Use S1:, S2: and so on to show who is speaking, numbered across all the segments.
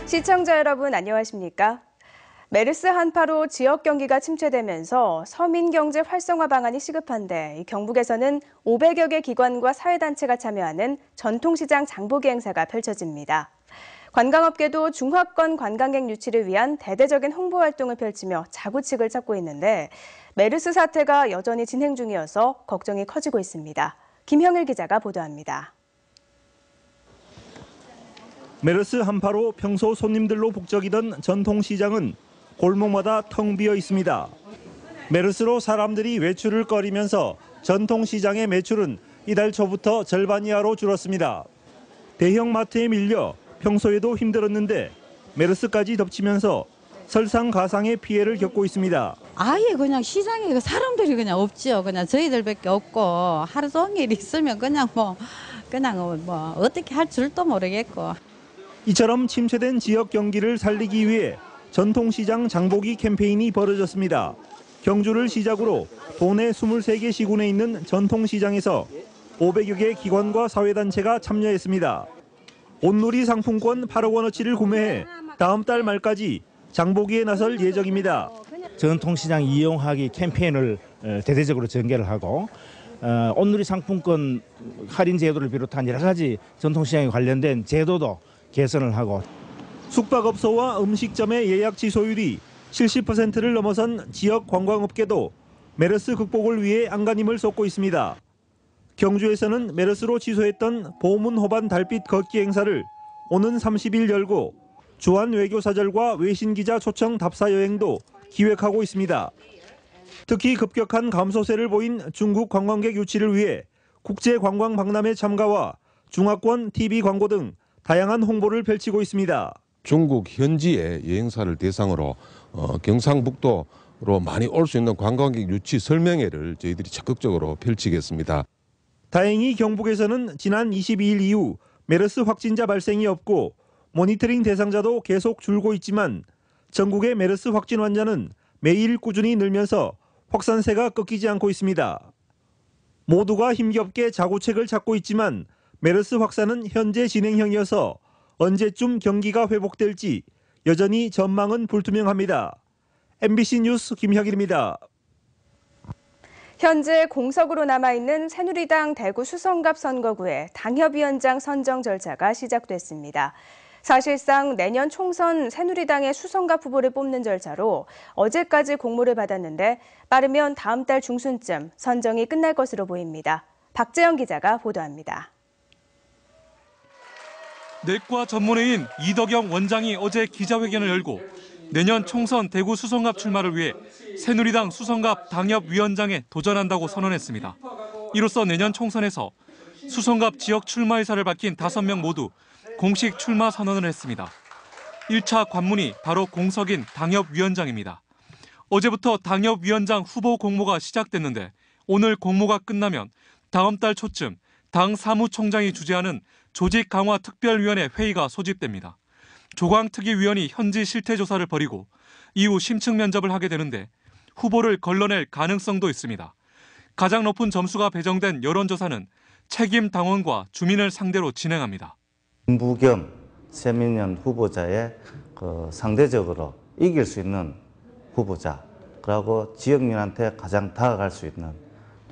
S1: 시청자 여러분 안녕하십니까? 메르스 한파로 지역 경기가 침체되면서 서민 경제 활성화 방안이 시급한데 경북에서는 500여 개 기관과 사회단체가 참여하는 전통시장 장보기 행사가 펼쳐집니다. 관광업계도 중화권 관광객 유치를 위한 대대적인 홍보 활동을 펼치며 자구책을 찾고 있는데 메르스 사태가 여전히 진행 중이어서 걱정이 커지고 있습니다. 김형일 기자가 보도합니다.
S2: 메르스 한파로 평소 손님들로 북적이던 전통시장은 골목마다 텅 비어 있습니다. 메르스로 사람들이 외출을 꺼리면서 전통시장의 매출은 이달 초부터 절반 이하로 줄었습니다. 대형 마트에 밀려 평소에도 힘들었는데 메르스까지 덮치면서 설상가상의 피해를 겪고 있습니다.
S3: 아예 그냥 시장에 사람들이 그냥 없죠. 그냥 저희들밖에 없고 하루 종일 있으면 그냥 뭐 어떻게 할 줄도 모르겠고.
S2: 이처럼 침체된 지역 경기를 살리기 위해 전통시장 장보기 캠페인이 벌어졌습니다. 경주를 시작으로 도내 23개 시군에 있는 전통시장에서 500여 개 기관과 사회단체가 참여했습니다. 온누리 상품권 8억 원어치를 구매해 다음 달 말까지 장보기에 나설 예정입니다.
S4: 전통시장 이용하기 캠페인을 대대적으로 전개를 하고 온누리 상품권 할인 제도를 비롯한 여러 가지 전통시장에 관련된 제도도 개선을 하고
S2: 숙박업소와 음식점의 예약 취소율이 70%를 넘어선 지역 관광업계도 메르스 극복을 위해 안간힘을 쏟고 있습니다. 경주에서는 메르스로 취소했던 보문호반 달빛 걷기 행사를 오는 30일 열고 주한 외교사절과 외신기자 초청 답사 여행도 기획하고 있습니다. 특히 급격한 감소세를 보인 중국 관광객 유치를 위해 국제관광 박람회 참가와 중화권 TV 광고 등 다양한 홍보를 펼치고 있습니다.
S5: 중국 현지의 여행사를 대상으로 경상북도로 많이 올 수 있는 관광객 유치 설명회를 저희들이 적극적으로 펼치겠습니다.
S2: 다행히 경북에서는 지난 22일 이후 메르스 확진자 발생이 없고 모니터링 대상자도 계속 줄고 있지만 전국의 메르스 확진 환자는 매일 꾸준히 늘면서 확산세가 꺾이지 않고 있습니다. 모두가 힘겹게 자구책을 찾고 있지만 메르스 확산은 현재 진행형이어서 언제쯤 경기가 회복될지 여전히 전망은 불투명합니다. MBC 뉴스 김혁일입니다.
S1: 현재 공석으로 남아있는 새누리당 대구 수성갑 선거구의 당협위원장 선정 절차가 시작됐습니다. 사실상 내년 총선 새누리당의 수성갑 후보를 뽑는 절차로 어제까지 공모를 받았는데 빠르면 다음 달 중순쯤 선정이 끝날 것으로 보입니다. 박재영 기자가 보도합니다.
S6: 내과 전문의인 이덕영 원장이 어제 기자회견을 열고 내년 총선 대구 수성갑 출마를 위해 새누리당 수성갑 당협위원장에 도전한다고 선언했습니다. 이로써 내년 총선에서 수성갑 지역 출마 의사를 밝힌 5명 모두 공식 출마 선언을 했습니다. 1차 관문이 바로 공석인 당협위원장입니다. 어제부터 당협위원장 후보 공모가 시작됐는데 오늘 공모가 끝나면 다음 달 초쯤 당 사무총장이 주재하는 조직강화특별위원회 회의가 소집됩니다. 조광특위위원이 현지 실태조사를 벌이고 이후 심층 면접을 하게 되는데 후보를 걸러낼 가능성도 있습니다. 가장 높은 점수가 배정된 여론조사는 책임 당원과 주민을 상대로 진행합니다.
S7: 김부겸, 세민연 후보자의 상대적으로 이길 수 있는 후보자, 그리고 지역민한테 가장 다가갈 수 있는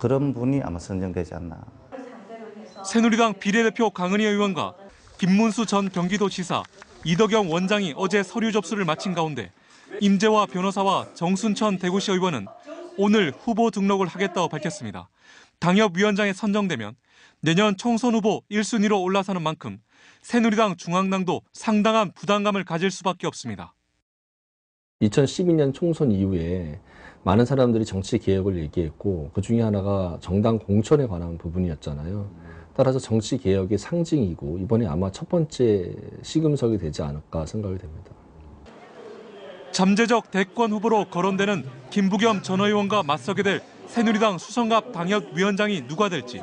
S7: 그런 분이 아마 선정되지 않나.
S6: 새누리당 비례대표 강은희 의원과 김문수 전 경기도지사, 이덕영 원장이 어제 서류 접수를 마친 가운데 임재화 변호사와 정순천 대구시 의원은 오늘 후보 등록을 하겠다고 밝혔습니다. 당협위원장에 선정되면 내년 총선 후보 1순위로 올라서는 만큼 새누리당 중앙당도 상당한 부담감을 가질 수밖에 없습니다.
S8: 2012년 총선 이후에 많은 사람들이 정치 개혁을 얘기했고 그중에 하나가 정당 공천에 관한 부분이었잖아요. 따라서 정치 개혁의 상징이고 이번에 아마 첫 번째 시금석이 되지 않을까 생각이 됩니다.
S6: 잠재적 대권 후보로 거론되는 김부겸 전 의원과 맞서게 될 새누리당 수성갑 당협위원장이 누가 될지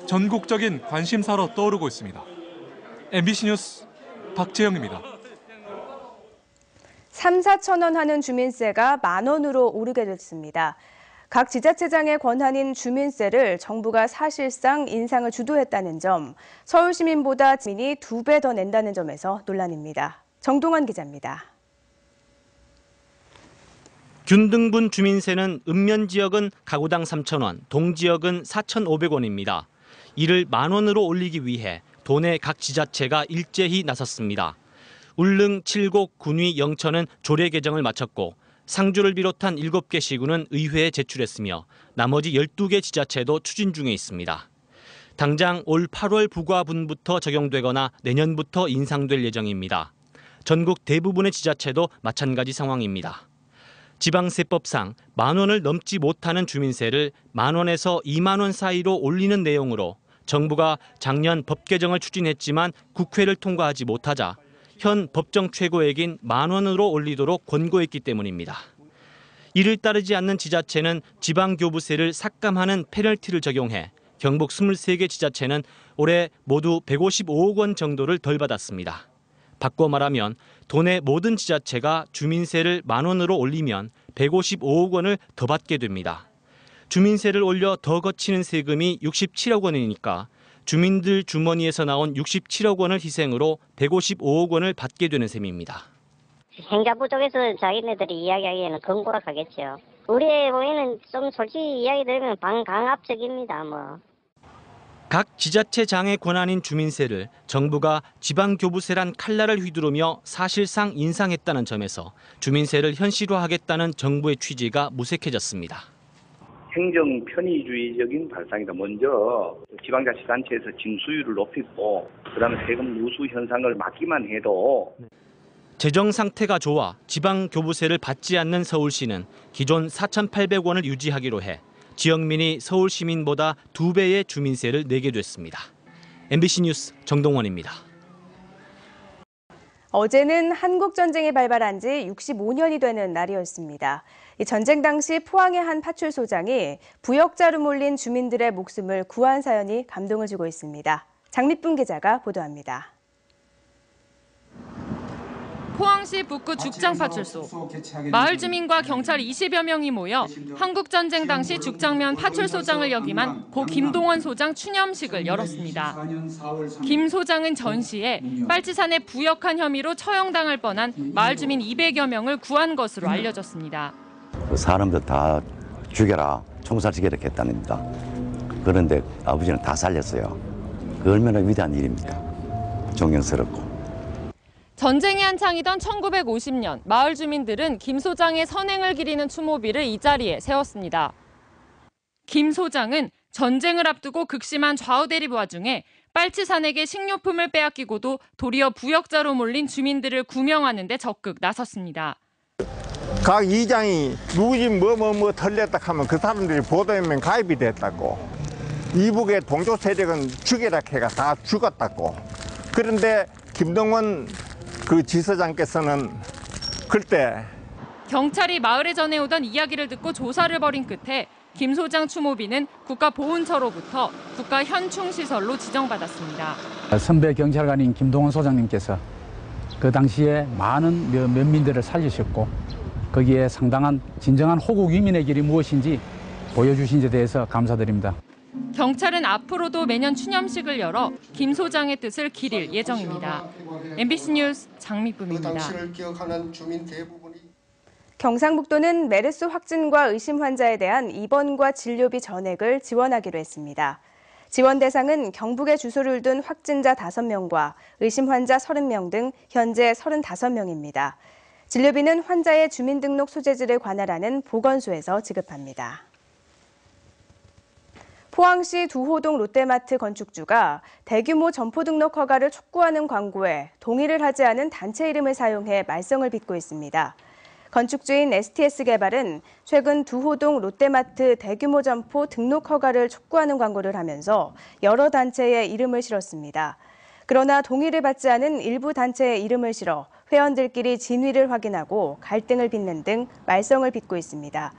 S6: 전국적인 관심사로 떠오르고 있습니다. MBC 뉴스 박재영입니다.
S1: 3, 4천 원 하는 주민세가 10,000원으로 오르게 됐습니다. 각 지자체장의 권한인 주민세를 정부가 사실상 인상을 주도했다는 점, 서울 시민보다 시민이 2배 더 낸다는 점에서 논란입니다. 정동원 기자입니다.
S9: 균등분 주민세는 읍면 지역은 가구당 3,000원, 동 지역은 4,500원입니다. 이를 10,000원으로 올리기 위해 도내 각 지자체가 일제히 나섰습니다. 울릉, 칠곡, 군위, 영천은 조례 개정을 마쳤고 상주를 비롯한 7개 시군은 의회에 제출했으며 나머지 12개 지자체도 추진 중에 있습니다. 당장 올 8월 부과분부터 적용되거나 내년부터 인상될 예정입니다. 전국 대부분의 지자체도 마찬가지 상황입니다. 지방세법상 10,000원을 넘지 못하는 주민세를 10,000원에서 20,000원 사이로 올리는 내용으로 정부가 작년 법 개정을 추진했지만 국회를 통과하지 못하자 현 법정 최고액인 10,000원으로 올리도록 권고했기 때문입니다. 이를 따르지 않는 지자체는 지방교부세를 삭감하는 페널티를 적용해 경북 23개 지자체는 올해 모두 155억 원 정도를 덜 받았습니다. 바꿔 말하면 도내 모든 지자체가 주민세를 10,000원으로 올리면 155억 원을 더 받게 됩니다. 주민세를 올려 더 거치는 세금이 67억 원이니까 주민들 주머니에서 나온 67억 원을 희생으로 155억 원을 받게 되는 셈입니다.
S10: 행자부 쪽에서 자기네들이 이야기하기에는 건고락하겠죠. 우리의 보이는 좀 솔직히 이야기 들으면 반강압적입니다.
S9: 각 지자체장의 권한인 주민세를 정부가 지방교부세란 칼날을 휘두르며 사실상 인상했다는 점에서 주민세를 현실화하겠다는 정부의 취지가 무색해졌습니다.
S11: 행정 편의주의적인 발상이다. 먼저 지방자치단체에서 징수율을 높이고 그다음에 세금 누수 현상을 막기만 해도
S9: 재정 상태가 좋아 지방교부세를 받지 않는 서울시는 기존 4,800원을 유지하기로 해 지역민이 서울 시민보다 2배의 주민세를 내게 됐습니다. MBC 뉴스 정동원입니다.
S1: 어제는 한국전쟁이 발발한 지 65년이 되는 날이었습니다. 이 전쟁 당시 포항의 한 파출소장이 부역자로 몰린 주민들의 목숨을 구한 사연이 감동을 주고 있습니다. 장미쁨 기자가 보도합니다.
S12: 포항시 북구 죽장파출소. 마을 주민과 경찰 20여 명이 모여 한국전쟁 당시 죽장면 파출소장을 역임한 고 김동원 소장 추념식을 열었습니다. 김 소장은 전시에 빨치산에 부역한 혐의로 처형당할 뻔한 마을 주민 200여 명을 구한 것으로 알려졌습니다.
S13: 사람들 다 죽여라, 총살시키라 했답니다. 그런데 아버지는 다 살렸어요. 그 얼마나 위대한 일입니까? 존경스럽고.
S12: 전쟁이 한창이던 1950년 마을 주민들은 김 소장의 선행을 기리는 추모비를 이 자리에 세웠습니다. 김 소장은 전쟁을 앞두고 극심한 좌우대립 와중에 빨치산에게 식료품을 빼앗기고도 도리어 부역자로 몰린 주민들을 구명하는 데 적극 나섰습니다.
S14: 각 이장이 누구지 뭐 털렸다 하면 그 사람들이 보도에만 가입이 됐다고. 이북의 동조 세력은 죽여라 해가 다 죽었다고. 그런데 김동원 그 지서장께서는 그때
S12: 경찰이 마을에 전해오던 이야기를 듣고 조사를 벌인 끝에 김 소장 추모비는 국가보훈처로부터 국가현충시설로 지정받았습니다.
S15: 선배 경찰관인 김동원 소장님께서 그 당시에 많은 면민들을 살리셨고 거기에 상당한 진정한 호국 위민의 길이 무엇인지 보여주신 데 대해서 감사드립니다.
S12: 경찰은 앞으로도 매년 추념식을 열어 김 소장의 뜻을 기릴 예정입니다. MBC 뉴스 장미쁨입니다.
S1: 경상북도는 메르스 확진과 의심 환자에 대한 입원과 진료비 전액을 지원하기로 했습니다. 지원 대상은 경북에 주소를 둔 확진자 5명과 의심 환자 30명 등 현재 35명입니다. 진료비는 환자의 주민등록 소재지를 관할하는 보건소에서 지급합니다. 포항시 두호동 롯데마트 건축주가 대규모 점포 등록 허가를 촉구하는 광고에 동의를 하지 않은 단체 이름을 사용해 말썽을 빚고 있습니다. 건축주인 STS개발은 최근 두호동 롯데마트 대규모 점포 등록 허가를 촉구하는 광고를 하면서 여러 단체의 이름을 실었습니다. 그러나 동의를 받지 않은 일부 단체의 이름을 실어 회원들끼리 진위를 확인하고 갈등을 빚는 등 말썽을 빚고 있습니다.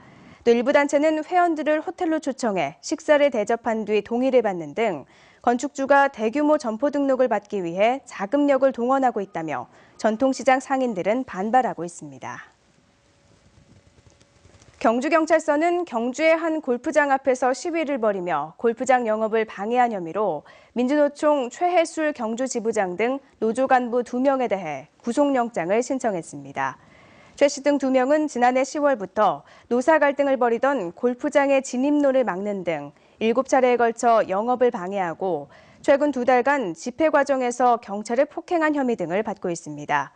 S1: 또 일부 단체는 회원들을 호텔로 초청해 식사를 대접한 뒤 동의를 받는 등 건축주가 대규모 점포 등록을 받기 위해 자금력을 동원하고 있다며 전통시장 상인들은 반발하고 있습니다. 경주경찰서는 경주의 한 골프장 앞에서 시위를 벌이며 골프장 영업을 방해한 혐의로 민주노총 최혜술 경주지부장 등 노조 간부 2명에 대해 구속영장을 신청했습니다. 최 씨 등 2명은 지난해 10월부터 노사 갈등을 벌이던 골프장의 진입로를 막는 등 7차례에 걸쳐 영업을 방해하고 최근 2달간 집회 과정에서 경찰을 폭행한 혐의 등을 받고 있습니다.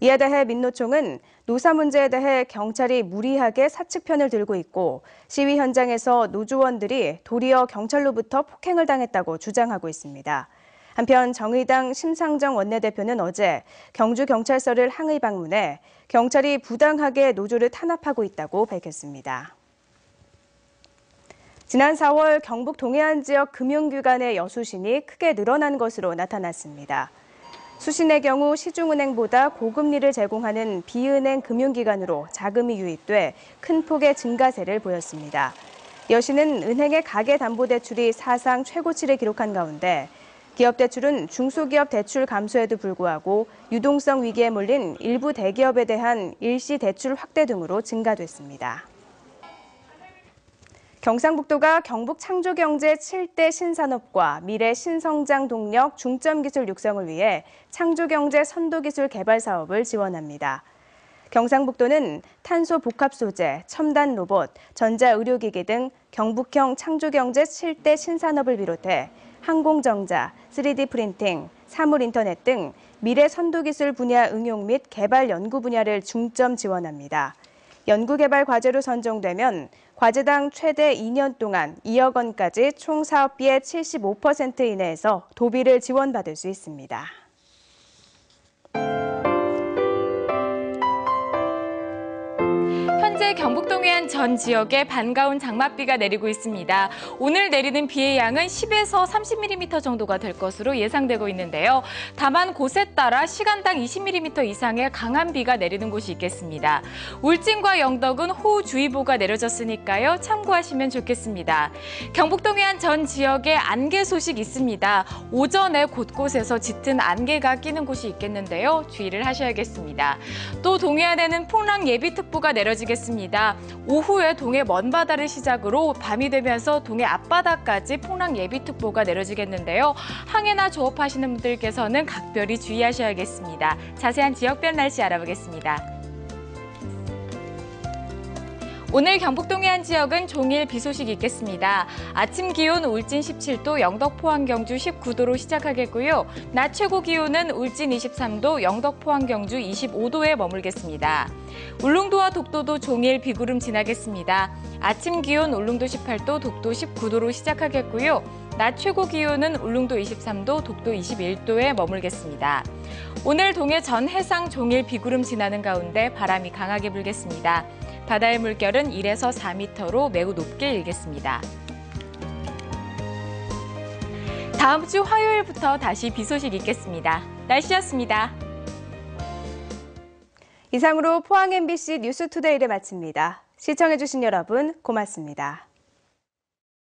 S1: 이에 대해 민노총은 노사 문제에 대해 경찰이 무리하게 사측편을 들고 있고 시위 현장에서 노조원들이 도리어 경찰로부터 폭행을 당했다고 주장하고 있습니다. 한편 정의당 심상정 원내대표는 어제 경주경찰서를 항의 방문해 경찰이 부당하게 노조를 탄압하고 있다고 밝혔습니다. 지난 4월 경북 동해안 지역 금융기관의 여수신이 크게 늘어난 것으로 나타났습니다. 수신의 경우 시중은행보다 고금리를 제공하는 비은행 금융기관으로 자금이 유입돼 큰 폭의 증가세를 보였습니다. 여신은 은행의 가계담보대출이 사상 최고치를 기록한 가운데 기업 대출은 중소기업 대출 감소에도 불구하고 유동성 위기에 몰린 일부 대기업에 대한 일시 대출 확대 등으로 증가됐습니다. 경상북도가 경북 창조경제 7대 신산업과 미래 신성장 동력 중점기술 육성을 위해 창조경제 선도기술 개발 사업을 지원합니다. 경상북도는 탄소 복합 소재, 첨단 로봇, 전자의료기기 등 경북형 창조경제 7대 신산업을 비롯해 항공정자, 3D 프린팅, 사물인터넷 등 미래 선도기술 분야 응용 및 개발 연구 분야를 중점 지원합니다. 연구개발 과제로 선정되면 과제당 최대 2년 동안 2억 원까지 총 사업비의 75% 이내에서 도비를 지원받을 수 있습니다.
S16: 현재 경북 동해안 전 지역에 반가운 장맛비가 내리고 있습니다. 오늘 내리는 비의 양은 10에서 30mm 정도가 될 것으로 예상되고 있는데요. 다만 곳에 따라 시간당 20mm 이상의 강한 비가 내리는 곳이 있겠습니다. 울진과 영덕은 호우주의보가 내려졌으니까요. 참고하시면 좋겠습니다. 경북 동해안 전 지역에 안개 소식 있습니다. 오전에 곳곳에서 짙은 안개가 끼는 곳이 있겠는데요. 주의를 하셔야겠습니다. 또 동해안에는 풍랑 예비특보가 내려지겠습니다. 오후에 동해 먼바다를 시작으로 밤이 되면서 동해 앞바다까지 풍랑 예비특보가 내려지겠는데요. 항해나 조업하시는 분들께서는 각별히 주의하셔야겠습니다. 자세한 지역별 날씨 알아보겠습니다. 오늘 경북 동해안 지역은 종일 비 소식이 있겠습니다. 아침 기온 울진 17도, 영덕, 포항, 경주 19도로 시작하겠고요. 낮 최고 기온은 울진 23도, 영덕, 포항, 경주 25도에 머물겠습니다. 울릉도와 독도도 종일 비구름 지나겠습니다. 아침 기온 울릉도 18도, 독도 19도로 시작하겠고요. 낮 최고 기온은 울릉도 23도, 독도 21도에 머물겠습니다. 오늘 동해 전 해상 종일 비구름 지나는 가운데 바람이 강하게 불겠습니다. 바다의 물결은 1에서 4m로 매우 높게 일겠습니다. 다음 주 화요일부터 다시 비 소식 있겠습니다. 날씨였습니다.
S1: 이상으로 포항 MBC 뉴스투데이를 마칩니다. 시청해주신 여러분 고맙습니다.